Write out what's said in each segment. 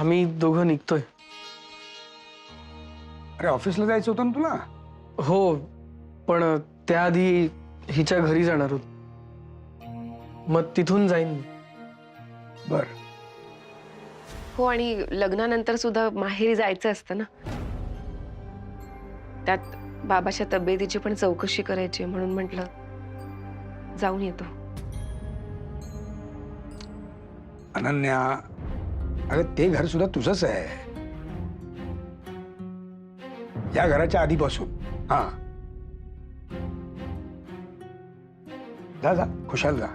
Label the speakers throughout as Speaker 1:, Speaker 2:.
Speaker 1: आम्ही दोघं निघतोय.
Speaker 2: अरे ऑफिसला जायचं होतं ना तुला?
Speaker 1: हो, पण त्याआधी हिच्या घरी जाणार होत. मग तिथून जाईन मी.
Speaker 2: बर.
Speaker 3: हो, आणि लग्नानंतर सुद्धा माहेरी जायचं असतं ना. त्यात बाबाच्या तब्येतीची पण चौकशी करायची, म्हणून म्हटलं जाऊन येतो.
Speaker 2: अनन्या, अरे ते घर सुद्धा तुझंच आहे, या घराच्या आधीपासून. हा, जा जा, खुशाल जा.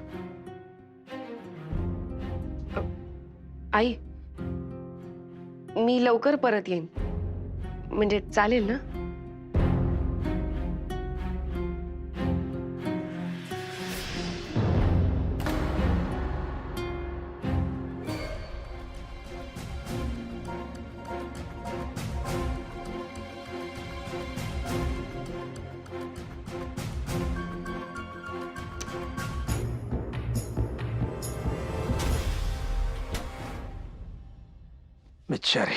Speaker 3: आई, मी लवकर परत येईन, म्हणजे चालेल ना?
Speaker 2: बिचारी,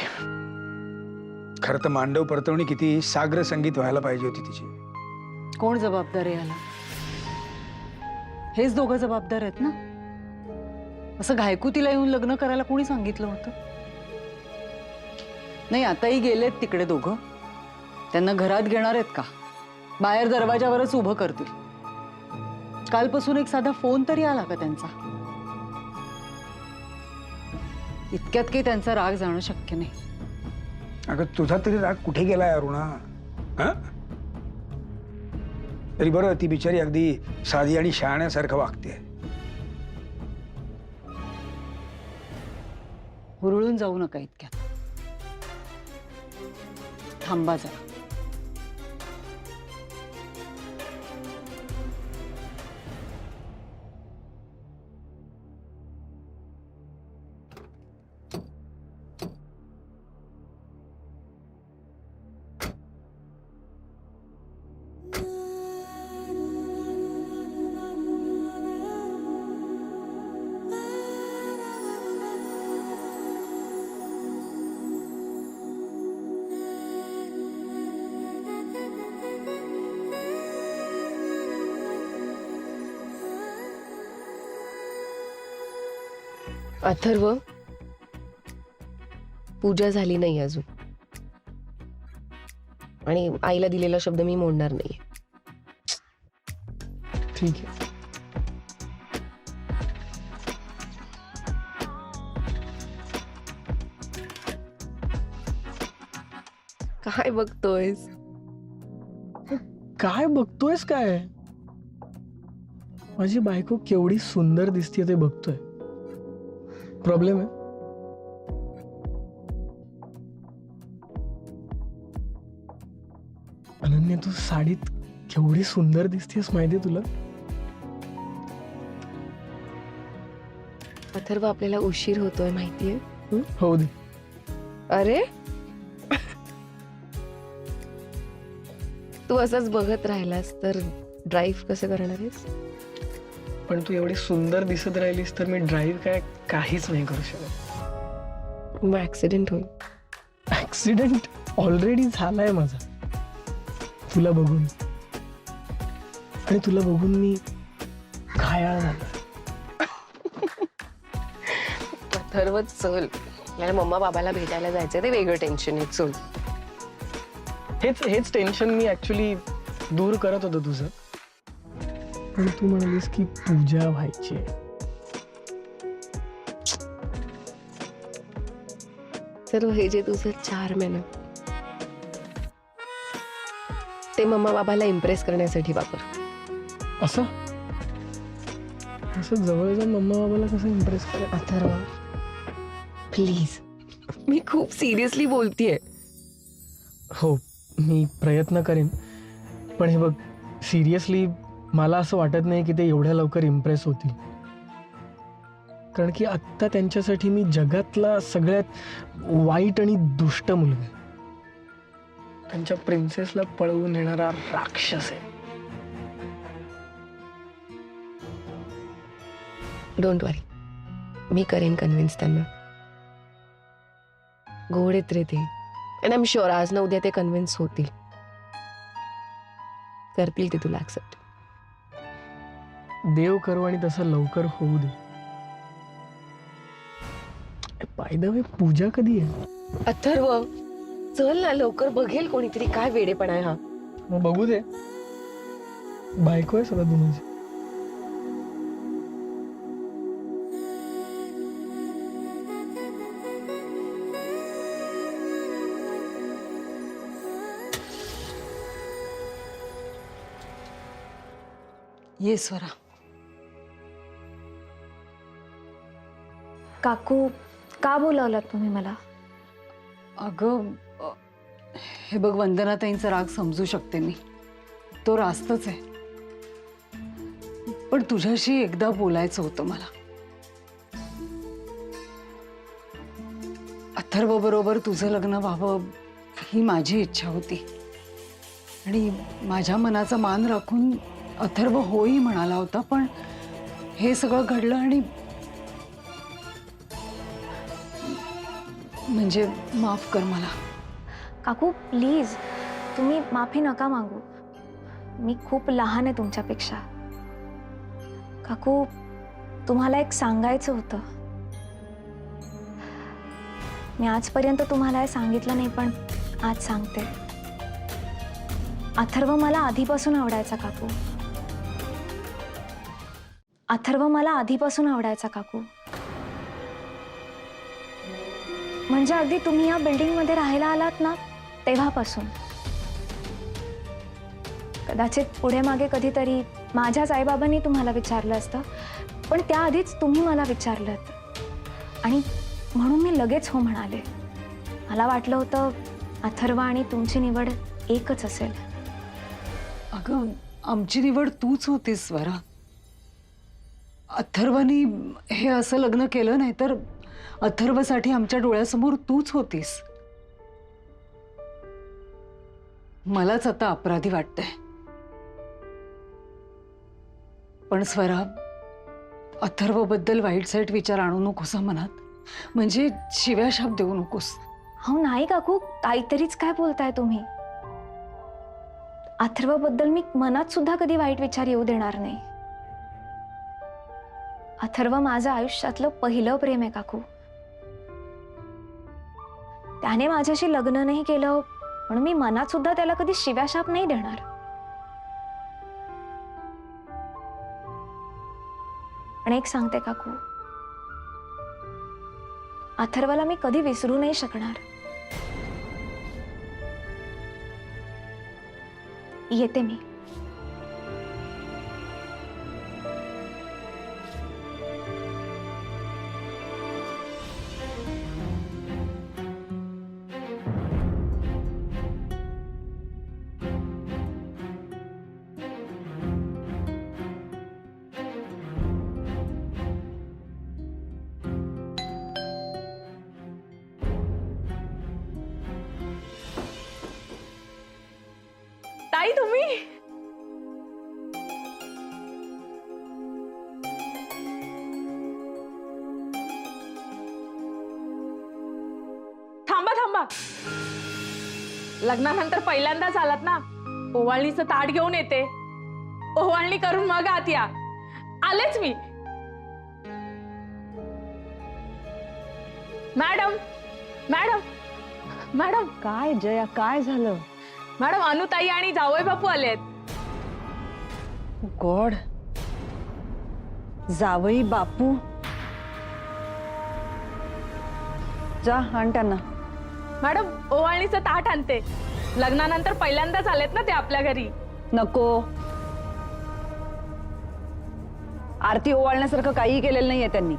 Speaker 2: खरं तर मांडव परतवणी किती साग्र संगीत व्हायला पाहिजे होती तिची.
Speaker 4: कोण जबाबदार आहे याला? हेच दोघं जबाबदार आहेत ना. असं घायकुतीला येऊन लग्न करायला कोणी सांगितलं होतं? नाही, आताही गेलेत तिकडे दोघं. त्यांना घरात घेणार आहेत का? बाहेर दरवाजावरच उभं करतील. कालपासून एक साधा फोन तरी आला का त्यांचा? इतक्यात काही त्यांचा राग जाणं शक्य नाही.
Speaker 2: अगं तुझा तरी राग कुठे गेलाय अरुणा? हा, तरी बरं ती बिचारी अगदी साधी आणि शहाण्यासारखं वागते.
Speaker 4: हुरळून जाऊ नका इतक्यात. थांबा जरा.
Speaker 3: अथर्व, पूजा झाली नाही अजून, आणि आईला दिलेला शब्द मी मोडणार नाही.
Speaker 1: ठीक आहे.
Speaker 3: काय बघतोयस?
Speaker 1: काय बघतोयस काय? माझी बायको केवढी सुंदर दिसते ते बघतोय. प्रॉब्लेम आहे? अनन्या, तू साडीत केवढी सुंदर दिसतेस माहितीये तुला?
Speaker 3: अथर्व, आपल्याला उशीर होतोय माहितीये.
Speaker 1: हो दे.
Speaker 3: अरे, तू असंच बघत राहिलास तर ड्राईव्ह कसं करणार आहेस?
Speaker 1: पण तू एवढी सुंदर दिसत राहिलीस तर मी ड्राईव्ह काहीच नाही करू शकत.
Speaker 3: मग ऍक्सिडेंट होईल.
Speaker 1: ऍक्सिडेंट ऑलरेडी झालाय माझा तुला बघून, आणि तुला बघून मी घायाळ झालो.
Speaker 3: अथर्व, चल, मला मम्मा बाबाला भेटायला जायचंय, ते वेगळं टेन्शन आहे. चल.
Speaker 1: हेच टेन्शन मी ऍक्च्युली दूर करत होतो तुझं, पण तू म्हणालीस की पूजा व्हायची.
Speaker 3: तर हे जे तुझं चार्म आहे ना, ते मम्मा बाबाला इम्प्रेस करण्यासाठी वापर.
Speaker 1: असं असं जवळ जाऊन मम्मा बाबाला कसं इम्प्रेस करायचं?
Speaker 3: अथर्व, प्लीज, मी खूप सिरियसली बोलतीये.
Speaker 1: हो, मी प्रयत्न करेन, पण हे बघ, सिरियसली मला असं वाटत नाही की ते एवढ्या लवकर इम्प्रेस होतील. कारण की आत्ता त्यांच्यासाठी मी जगातला सगळ्यात वाईट आणि दुष्ट मुलगा आहे. त्यांच्या प्रिन्सेसला पळवून नेणारा राक्षस आहे.
Speaker 3: डोंट वरी, मी करेन कन्व्हिन्स त्यांना. गोड आहेत रे ते. अँड आय एम शुअर आज ना उद्या ते कन्व्हिन्स होतील, करतील ते तुला ऍक्सेप्ट.
Speaker 1: देव करू आणि तसं लवकर होऊ दे. बाय द वे, पूजा कधी आहे?
Speaker 3: अथर्व चल ना लवकर, बघेल कोणीतरी काय वेडेपणा आहे हा.
Speaker 1: मग बघू दे. बायको आहे सगळं दुनियाची.
Speaker 4: ये स्वरा.
Speaker 5: काकू, का बोलावलात तुम्ही मला?
Speaker 4: अगं हे बघ, वंदनाताईंचा राग समजू शकते मी, तो रास्तच आहे. पण तुझ्याशी एकदा बोलायचं होतं मला. अथर्व बरोबर तुझं लग्न व्हावं ही माझी इच्छा होती आणि माझ्या मनाचा मान राखून अथर्व होई म्हणाला होता. पण हे सगळं घडलं आणि म्हणजे माफ कर मला.
Speaker 5: काकू प्लीज, तुम्ही माफी नका मागू. मी खूप लहान आहे तुमच्यापेक्षा. काकू, तुम्हाला एक सांगायचं होतं. मी आजपर्यंत तुम्हाला हे सांगितलं नाही, पण आज सांगते. अथर्व मला आधीपासून आवडायचा काकू. अथर्व मला आधीपासून आवडायचा काकू. म्हणजे अगदी तुम्ही या बिल्डिंगमध्ये राहायला आलात ना तेव्हापासून. कदाचित पुढे मागे कधीतरी माझ्याच आईबाबांनी तुम्हाला विचारलं असतं, पण त्याआधीच तुम्ही मला विचारलं. आणि म्हणून मी लगेच हो म्हणाले. मला वाटलं होतं अथर्व आणि तुमची निवड एकच असेल.
Speaker 4: अगं आमची निवड तूच होतीस स्वरा. अथर्वनी हे असं लग्न केलं नाही तर अथर्वसाठी आमच्या डोळ्यासमोर तूच होतीस. मलाच आता अपराधी वाटतंय. पण स्वरा, अथर्वबद्दल वाईट साईट विचार आणू नकोस मनात. म्हणजे शिव्याशाप देऊ नकोस.
Speaker 5: हो नाही काकू, काहीतरीच काय बोलताय तुम्ही. अथर्वबद्दल मी मनात सुद्धा कधी वाईट विचार येऊ देणार नाही. अथर्व माझं आयुष्यातलं पहिलं प्रेम आहे काकू. त्याने माझ्याशी लग्न नाही केलं म्हणून मी मनात सुद्धा त्याला कधी शिव्याशाप नाही देणार. पण एक सांगते काकू, अथर्वला मी कधी विसरू नाही शकणार. येते मी.
Speaker 6: ताई तुम्ही थांबा थांबा. लग्नानंतर पहिल्यांदाच आलात ना, ओवाळणीचं ताट घेऊन येते. ओवाळणी करून मग आत या. आलेच मी. Madam madam madam.
Speaker 4: काय जया, काय झालं?
Speaker 6: मॅडम अनुताई आणि जावई बापू आलेत.
Speaker 4: गॉड, जावई बापू. जा आण त्यांना.
Speaker 6: मॅडम ओवाळणीचं ताट आणते. लग्नानंतर पहिल्यांदाच आलेत ना ते आपल्या घरी.
Speaker 7: नको, आरती ओवाळण्यासारखं काहीही केलेलं नाहीये त्यांनी.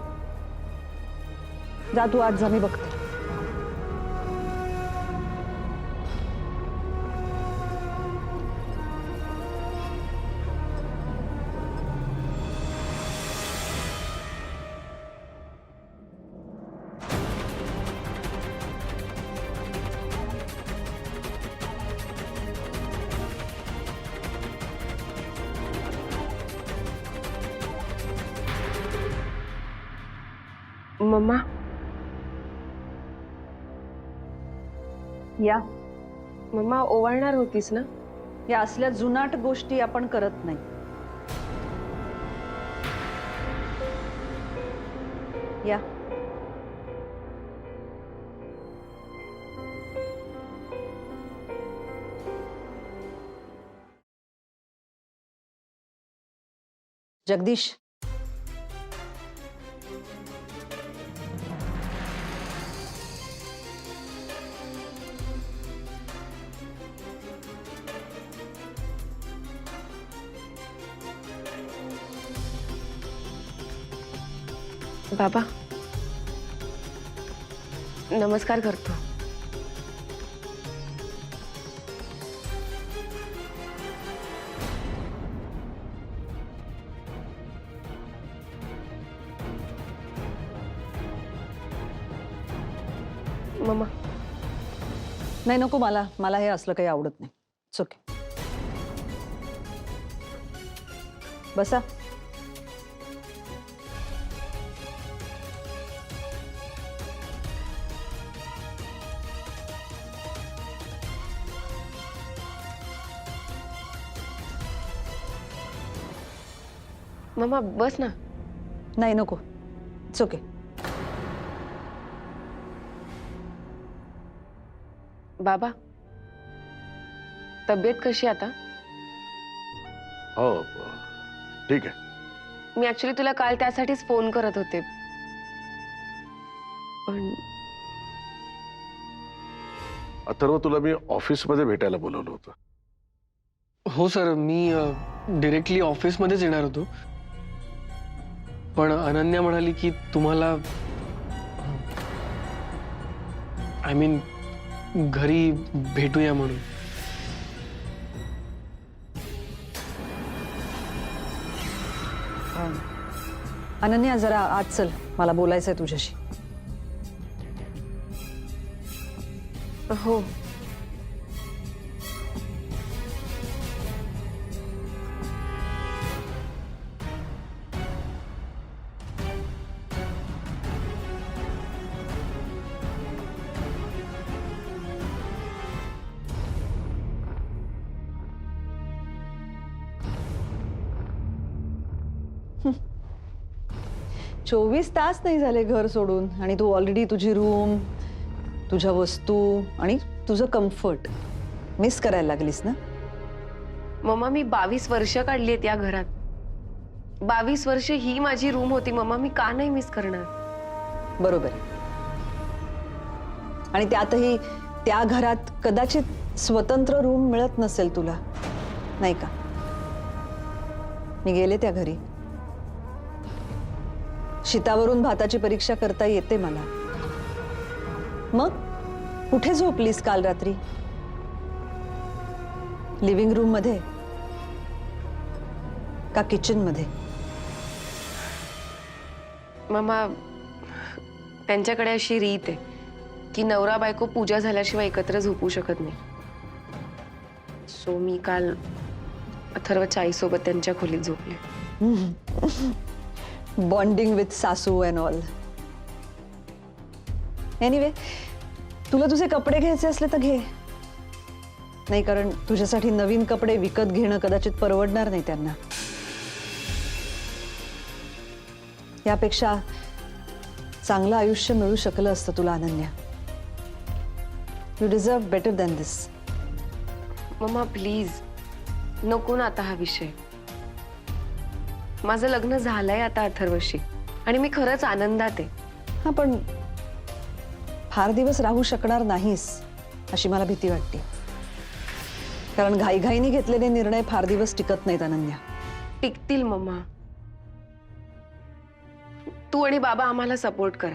Speaker 7: जा तू आज, जा, मी बघते.
Speaker 3: मम्मा
Speaker 7: या
Speaker 3: मम्मा ओवाळणार होतीस ना?
Speaker 7: या असल्या जुनाट गोष्टी आपण करत नाही. या जगदीश,
Speaker 3: बाबा नमस्कार करतो. मम्मा
Speaker 7: नाही नको, मला मला हे असलं काही आवडत नाही. ओके, बसा.
Speaker 3: मम्मा बस ना.
Speaker 7: नाही नको, ओके.
Speaker 3: बाबा तब्येत कशी आता?
Speaker 8: हो ठीक आहे.
Speaker 3: मी ऍक्च्युली तुला काल त्यासाठीच फोन करत होते, पण
Speaker 8: अथर्व, तुला मी ऑफिसमध्ये भेटायला बोलवलं होतं.
Speaker 1: हो सर, मी डिरेक्टली ऑफिसमध्येच येणार होतो, पण अनन्या म्हणाली की तुम्हाला आय मीन घरी भेटूया म्हणून.
Speaker 7: अनन्या, जरा आत चल, मला बोलायचंय तुझ्याशी.
Speaker 3: हो.
Speaker 7: चोवीस तास नाही झाले घर सोडून, आणि तू ऑलरेडी तुझी रूम, तुझ्या वस्तू आणि तुझं कम्फर्ट मिस करायला लागलीस ना?
Speaker 3: मम्मा मी 22 वर्ष काढली आहेत या घरात. 22 वर्ष ही माझी रूम होती मम्मा, मी का नाही मिस करणार?
Speaker 7: बरोबर. आणि त्यातही त्या घरात कदाचित स्वतंत्र रूम मिळत नसेल तुला, नाही का? मी गेले त्या घरी. शीतावरून भाताची परीक्षा करता येते मला. मग कुठे झोपलीस काल रात्री? लिव्हिंग रूम मध्ये का किचन मध्ये?
Speaker 3: मम्मा त्यांच्याकडे अशी रीत आहे की नवरा बायको पूजा झाल्याशिवाय एकत्र झोपू शकत नाही. सो मी काल अथर्व चाईसोबत त्यांच्या खोलीत झोपले.
Speaker 7: बॉन्डिंग विथ सासू अँड ऑल. एनिवे, तुला तुझे कपडे घ्यायचे असले तर घे. नाही, कारण तुझ्यासाठी नवीन कपडे विकत घेणं कदाचित परवडणार नाही त्यांना. यापेक्षा चांगलं आयुष्य मिळू शकलं असतं तुला Ananya. You deserve better than this.
Speaker 3: Mamma please नको ना आता हा विषय. माझं लग्न झालंय आता अथर्वशी आणि मी खरंच आनंदात आहे.
Speaker 7: हा, पण फार दिवस राहू शकणार नाहीस अशी मला भीती वाटते. कारण घाईघाईने घेतलेले निर्णय फार दिवस टिकत नाहीत अनन्या.
Speaker 3: टिकतील मम्मा. तू आणि बाबा आम्हाला सपोर्ट करा.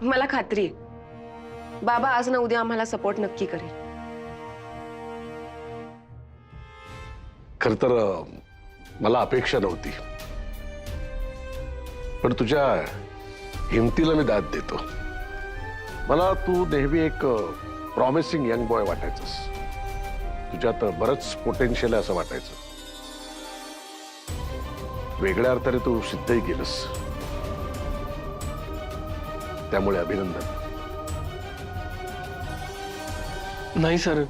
Speaker 3: मला खात्री आहे बाबा आज ना उद्या आम्हाला सपोर्ट नक्की करेल.
Speaker 8: खर तर मला अपेक्षा नव्हती, पण तुझ्या हिमतीला मी दाद देतो. मला तू नेहमी एक प्रॉमिसिंग यंग बॉय वाटायचंस. तुझ्यात बरंच पोटेन्शियल आहे असं वाटायचं. वेगळ्या अर्थाने तू सिद्धही केलंस, त्यामुळे अभिनंदन.
Speaker 1: नाही सर,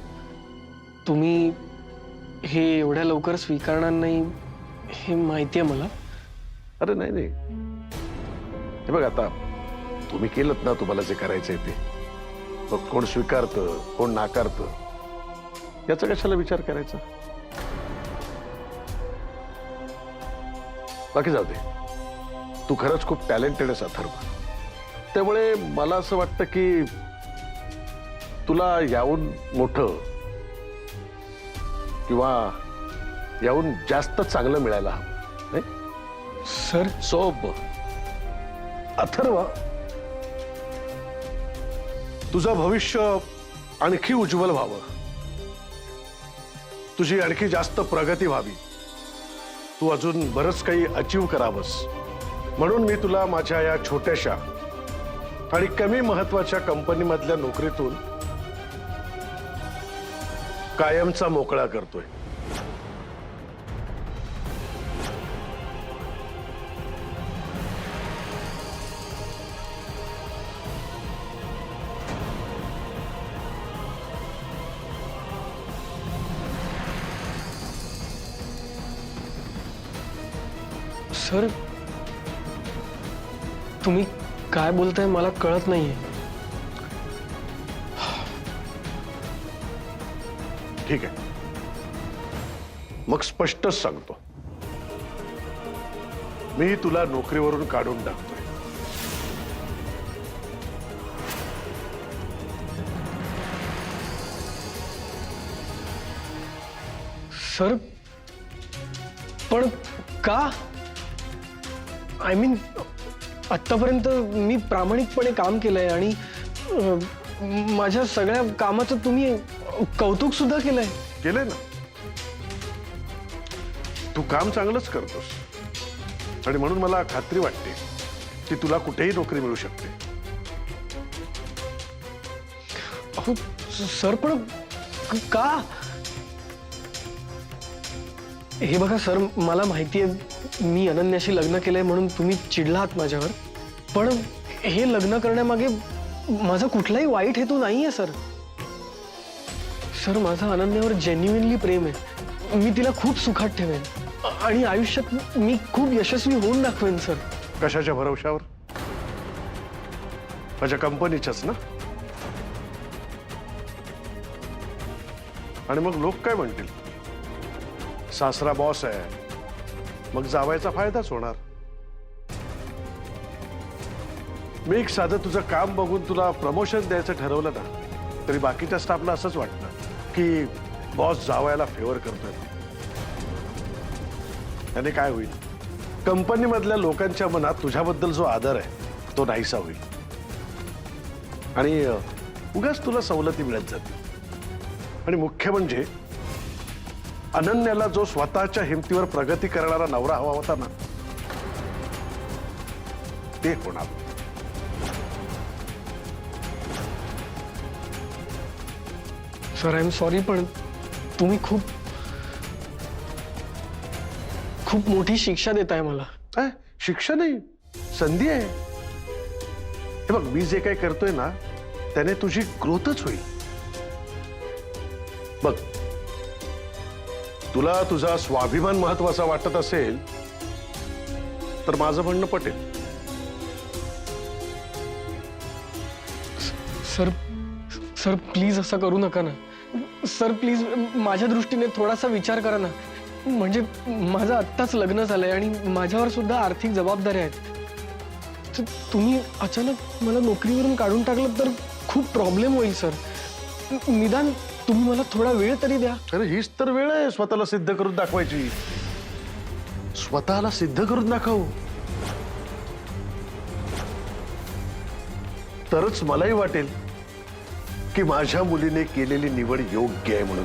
Speaker 1: तुम्ही हे एवढ्या लवकर स्वीकारणार नाही हे माहिती आहे मला.
Speaker 8: अरे नाही नाही, हे बघ आता तुम्ही केलं ना तुम्हाला जे करायचंय ते. मग कोण स्वीकारतं कोण नाकारतं याचा कशाला विचार करायचा. बाकी जाऊ दे, तू खरंच खूप टॅलेंटेड आहेस अथर्व. त्यामुळे मला असं वाटतं की तुला याहून मोठं किंवा याहून जास्त चांगलं मिळायला हवं नाही.
Speaker 1: सर
Speaker 8: सोब अथर्व, तुझं भविष्य आणखी उज्ज्वल व्हावं, तुझी आणखी जास्त प्रगती व्हावी, तू अजून बरंच काही अचीव करावंस म्हणून मी तुला माझ्या या छोट्याशा आणि कमी महत्वाच्या कंपनीमधल्या नोकरीतून कायमचा मोकळा करतोय.
Speaker 1: सर, तुम्ही काय बोलताय मला कळत नाहीये.
Speaker 8: ठीक आहे, मग स्पष्टच सांगतो, मी तुला नोकरीवरून काढून टाकतोय.
Speaker 1: सर, पण का? आय मीन, आत्तापर्यंत मी प्रामाणिकपणे काम केलंय आणि माझ्या सगळ्या कामाचं तुम्ही कौतुक सुद्धा केलंय.
Speaker 8: केलंय ना, तू काम चांगलंच करतोस आणि म्हणून मला खात्री वाटते की तुला कुठेही नोकरी मिळू शकते.
Speaker 1: अहो सर, पण का? हे बघा सर, मला माहिती आहे मी अनन्याशी लग्न केलंय म्हणून तुम्ही चिडला आहात माझ्यावर, पण हे लग्न करण्यामागे माझा कुठलाही वाईट हेतू नाहीये सर. सर, माझं अनन्यावर जेन्युइनली प्रेम आहे. मी तिला खूप सुखात ठेवेन आणि आयुष्यात मी खूप यशस्वी होऊन दाखवेन सर.
Speaker 8: कशाच्या भरवशावर? माझ्या कंपनीच्याच ना. आणि मग लोक काय म्हणतील? सासरा बॉस आहे, मग जावायचा फायदाच होणार. मी एक साधं तुझं काम बघून तुला प्रमोशन द्यायचं ठरवलं ना, तरी बाकीच्या स्टाफला असंच वाटतं की बॉस जावायला फेवर करतोय. त्याने काय होईल? कंपनीमधल्या लोकांच्या मनात तुझ्याबद्दल जो आदर आहे तो नाहीसा होईल आणि उगाच तुला सवलती मिळत जातील. आणि मुख्य म्हणजे अनन्याला जो स्वतःच्या हिमतीवर प्रगती करणारा नवरा हवा होता ना, ते होणार.
Speaker 1: सर, आय एम सॉरी, पण तुम्ही खूप खूप मोठी शिक्षा देताय मला.
Speaker 8: शिक्षा नाही, संधी आहे. हे बघ, मी जे काही करतोय ना त्याने तुझी ग्रोथच होईल. बघ, तुला तुझा स्वाभिमान महत्वाचा वाटत असेल तर माझं म्हणणं पटेल.
Speaker 1: सर, सर प्लीज असं करू नका ना. सर प्लीज, माझ्या दृष्टीने थोडासा विचार करा ना. म्हणजे माझं आत्ताच लग्न झालंय आणि माझ्यावर सुद्धा आर्थिक जबाबदाऱ्या आहेत. तुम्ही अचानक मला नोकरीवरून काढून टाकलं तर खूप प्रॉब्लेम होईल सर. निदान तुम्ही मला थोडा वेळ तरी द्या.
Speaker 8: अरे हीच तर वेळ आहे स्वतःला सिद्ध करून दाखवायची. स्वतःला सिद्ध करून दाखव, तरच मलाही वाटेल की माझ्या मुलीने केलेली निवड योग्य आहे म्हणून.